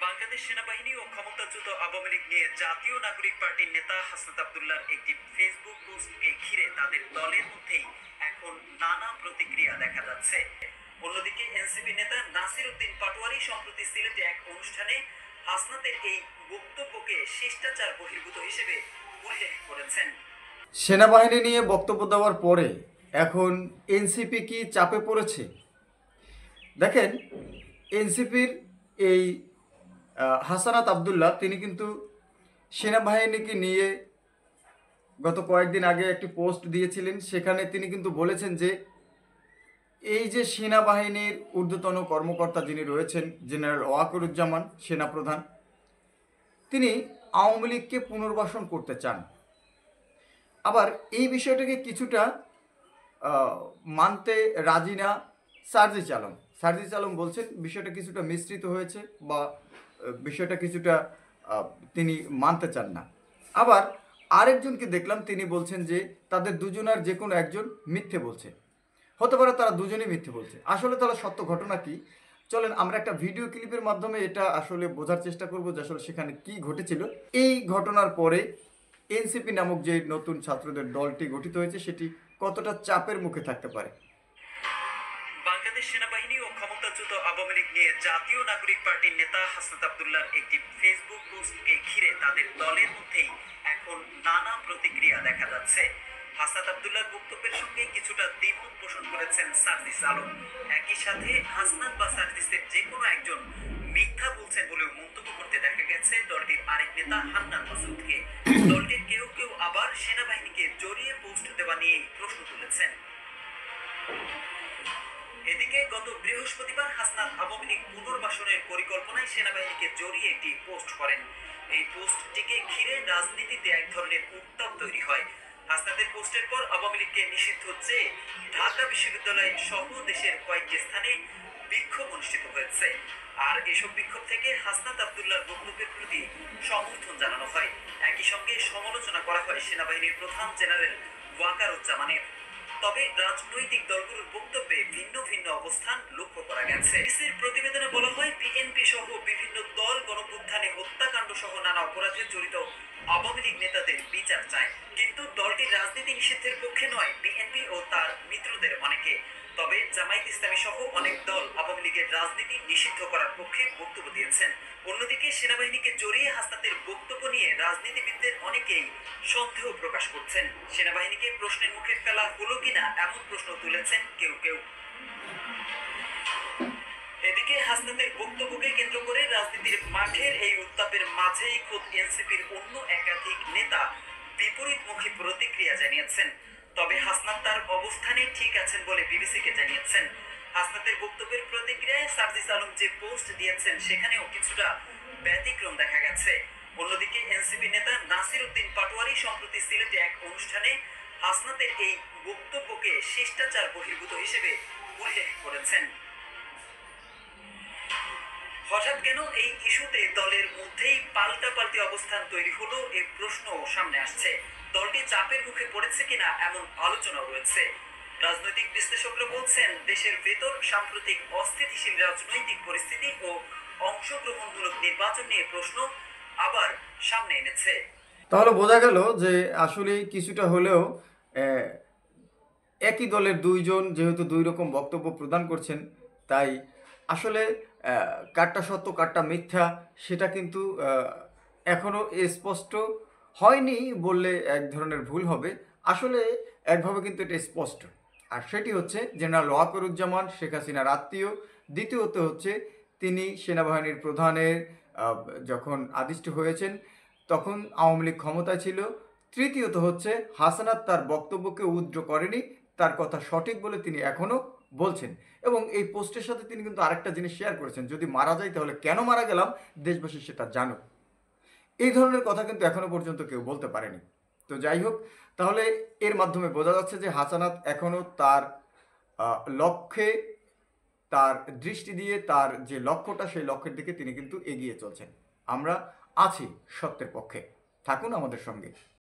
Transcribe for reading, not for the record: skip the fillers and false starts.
বাংলাদেশ সেনাবাহিনী ও ক্ষমতাচ্যুত আওয়ামী লীগ নিয়ে জাতীয় নাগরিক পার্টির নেতা হাসনাত আব্দুল্লাহর একটি ফেসবুক পোস্টকে ঘিরে তাদের দলের মধ্যেই এখন নানা প্রতিক্রিয়া দেখা যাচ্ছে। অন্যদিকে এনসিপি নেতা নাসির উদ্দিন পাটোয়ারি সম্প্রতি সিলেটে এক অনুষ্ঠানে হাসনাতের এই বক্তব্যকে শিষ্টাচার বহির্ভূত হিসেবে উল্লেখ করেছেন। সেনাবাহিনী নিয়ে বক্তব্য দেওয়ার পরে এখন এনসিপি কি চাপে পড়েছে? দেখেন, এনসিপির এই হাসানাত আব্দুল্লাহ তিনি কিন্তু সেনাবাহিনীকে নিয়ে গত কয়েকদিন আগে একটি পোস্ট দিয়েছিলেন। সেখানে তিনি কিন্তু বলেছেন যে এই যে সেনাবাহিনীর ঊর্ধ্বতন কর্মকর্তা যিনি রয়েছেন জেনারেল ওয়াকারুজ্জামান সেনাপ্রধান, তিনি আওয়ামী লীগকে পুনর্বাসন করতে চান। আবার এই বিষয়টাকে কিছুটা মানতে রাজি না সার্জিস আলম বলছেন বিষয়টা কিছুটা মিশ্রিত হয়েছে বা বিষয়টা কিছুটা তিনি মানতে চান না। আবার আরেকজনকে দেখলাম তিনি বলছেন যে তাদের দুজনের যে কোনো একজন মিথ্যে বলছে। হতে পারে তারা দুজনেই মিথ্যে বলছে। আসলে তাহলে সত্য ঘটনা কি? চলেন আমরা একটা ভিডিও ক্লিপের মাধ্যমে এটা আসলে বোঝার চেষ্টা করব যে আসলে সেখানে কি ঘটেছিল। এই ঘটনার পরে এনসিপি নামক যে নতুন ছাত্রদের দলটি গঠিত হয়েছে সেটি কতটা চাপের মুখে থাকতে পারে। বাংলাদেশ সেনাবাহিনী ও ক্ষমতাচ্যুত আওয়ামী লীগ নিয়ে জাতীয় নাগরিক পার্টির নেতা হাসনাত আব্দুল্লাহর একটি ফেসবুক পোস্টকে ঘিরে তাদের দলের মধ্যেই এখন নানা প্রতিক্রিয়া দেখা যাচ্ছে। হাসনাত আব্দুল্লাহর বক্তব্যের সঙ্গে কিছুটা দ্বিমত পোষণ করেছেন সার্জিস আলম। একই সাথে হাসনাত বা সার্জিসের যে কোনো একজন মিথ্যা বলছেন বলেও মন্তব্য করতে দেখা গেছে দলটির আরেক নেতা হান্নান মাসুদকে। দলটির কেউ কেউ আবার সেনাবাহিনীকে জড়িয়ে পোস্ট দেওয়া নিয়ে প্রশ্ন তুলেছেন। এদিকে গত বৃহস্পতিবার হাসনাত আওয়ামী লীগ পুনর্বাসনের পরিকল্পনায় সেনাবাহিনীকে জড়িয়ে একটি পোস্ট করেন। এই পোস্টটিকে ঘিরে রাজনীতিতে এক ধরনের উত্তাপ তৈরি হয়। হাসনাতের পোস্টের পর আওয়ামী লীগকে নিষিদ্ধ চেয়ে ঢাকা বিশ্ববিদ্যালয় সহ দেশের কয়েকটি স্থানে বিক্ষোভ অনুষ্ঠিত হয়েছে। আর এসব বিক্ষোভ থেকে হাসনাত আব্দুল্লাহর বক্তব্যের প্রতি সমর্থন জানানো হয়। একই সঙ্গে সমালোচনা করা হয় সেনাবাহিনীর প্রধান জেনারেল ওয়াকারুজ্জামানের। তবে রাজনৈতিক দলগুলোর বক্তব্যে ভিন্ন ভিন্ন অবস্থান লক্ষ্য করা গেছে। বিবিসির প্রতিবেদনে বলা হয় বিএনপি সহ বিভিন্ন দল গণঅভ্যুত্থানে হত্যাকাণ্ড সহ নানা অপরাধে জড়িত আওয়ামী লীগ নেতাদের বিচার চায়, কিন্তু দলটি রাজনীতি নিষিদ্ধের পক্ষে নয় বিএনপি ও তার মিত্রদের অনেকে। তবে জামায়াত ইসলামী সহ অনেক দল আওয়ামী লীগের রাজনীতি নিষিদ্ধ করার পক্ষে বক্তব্য দিয়েছেন। অন্যদিকে সেনাবাহিনীকে জড়িয়ে হাসনাতের বক্তব্য নিয়ে রাজনীতিবিদদের অনেকেই সন্দেহ প্রকাশ করছেন। সেনাবাহিনীকে প্রশ্নের মুখে ফেলা হলো কিনা এমন প্রশ্ন তুলেছেন কেউ কেউ। এদিকে হাসনাতের বক্তব্যকে কেন্দ্র করে রাজনীতির মাঠের এই উত্তাপের মাঝেই খোদ এনসিপির অন্য একাধিক নেতা বিপরীতমুখী প্রতিক্রিয়া জানিয়েছেন। তবে হাসনাত তার অবস্থানে ঠিক আছেন বলে বিবিসিকে জানিয়েছেন। হাসনাতের বক্তব্যের প্রতিক্রিয়ায় সার্জিস আলম যে পোস্ট দিয়েছেন সেখানেও কিছুটা ব্যতিক্রম দেখা গেছে। অন্যদিকে এনসিপি নেতা নাসির উদ্দিন পাটোয়ারি সম্প্রতি সিলেটে এক অনুষ্ঠানে হাসনাতের এই বক্তব্যকে শিষ্টাচার বহির্ভূত হিসেবে উল্লেখ করেছেন। হঠাৎ কেন এই ইস্যুতে দলের মধ্যেই পাল্টাপাল্টি অবস্থান তৈরি হলো এই প্রশ্ন সামনে আসছে। দলটি চাপের মুখে পড়েছে কিনা এমন আলোচনা রয়েছে। রাজনৈতিক বিশ্লেষকরা বলছেন দেশের ভেতর সাম্প্রতিক অস্থিতিশীল রাজনৈতিক পরিস্থিতি ও অংশগ্রহণমূলক নির্বাচন নিয়ে প্রশ্ন আবার সামনে এনেছে। তাহলে বোঝা গেল যে আসলে কিছুটা হলেও একই দলের দুইজন যেহেতু দুই রকম বক্তব্য প্রদান করছেন, তাই আসলে কারটা সত্য কারটা মিথ্যা সেটা কিন্তু এখনও স্পষ্ট হয়নি বললে এক ধরনের ভুল হবে। আসলে একভাবে কিন্তু এটা স্পষ্ট, আর সেটি হচ্ছে জেনারেল ওয়াকারুজ্জামান শেখ হাসিনার আত্মীয়। দ্বিতীয়ত হচ্ছে তিনি সেনাবাহিনীর প্রধানের যখন আদিষ্ট হয়েছেন তখন আওয়ামী লীগ ক্ষমতায় ছিল। তৃতীয়ত হচ্ছে হাসনাত তার বক্তব্যকে উইথড্র করেনি, তার কথা সঠিক বলে তিনি এখনও বলছেন। এবং এই পোস্টের সাথে তিনি কিন্তু আরেকটা জিনিস শেয়ার করেছেন, যদি মারা যায় তাহলে কেন মারা গেলাম দেশবাসী সেটা জানুক। এই ধরনের কথা কিন্তু এখনো পর্যন্ত কেউ বলতে পারেনি। তো যাই হোক, তাহলে এর মাধ্যমে বোঝা যাচ্ছে যে হাসানাত এখনও তার লক্ষ্যে তার দৃষ্টি দিয়ে তার যে লক্ষ্যটা সেই লক্ষ্যের দিকে তিনি কিন্তু এগিয়ে চলছেন। আমরা আছি সত্যের পক্ষে, থাকুন আমাদের সঙ্গে।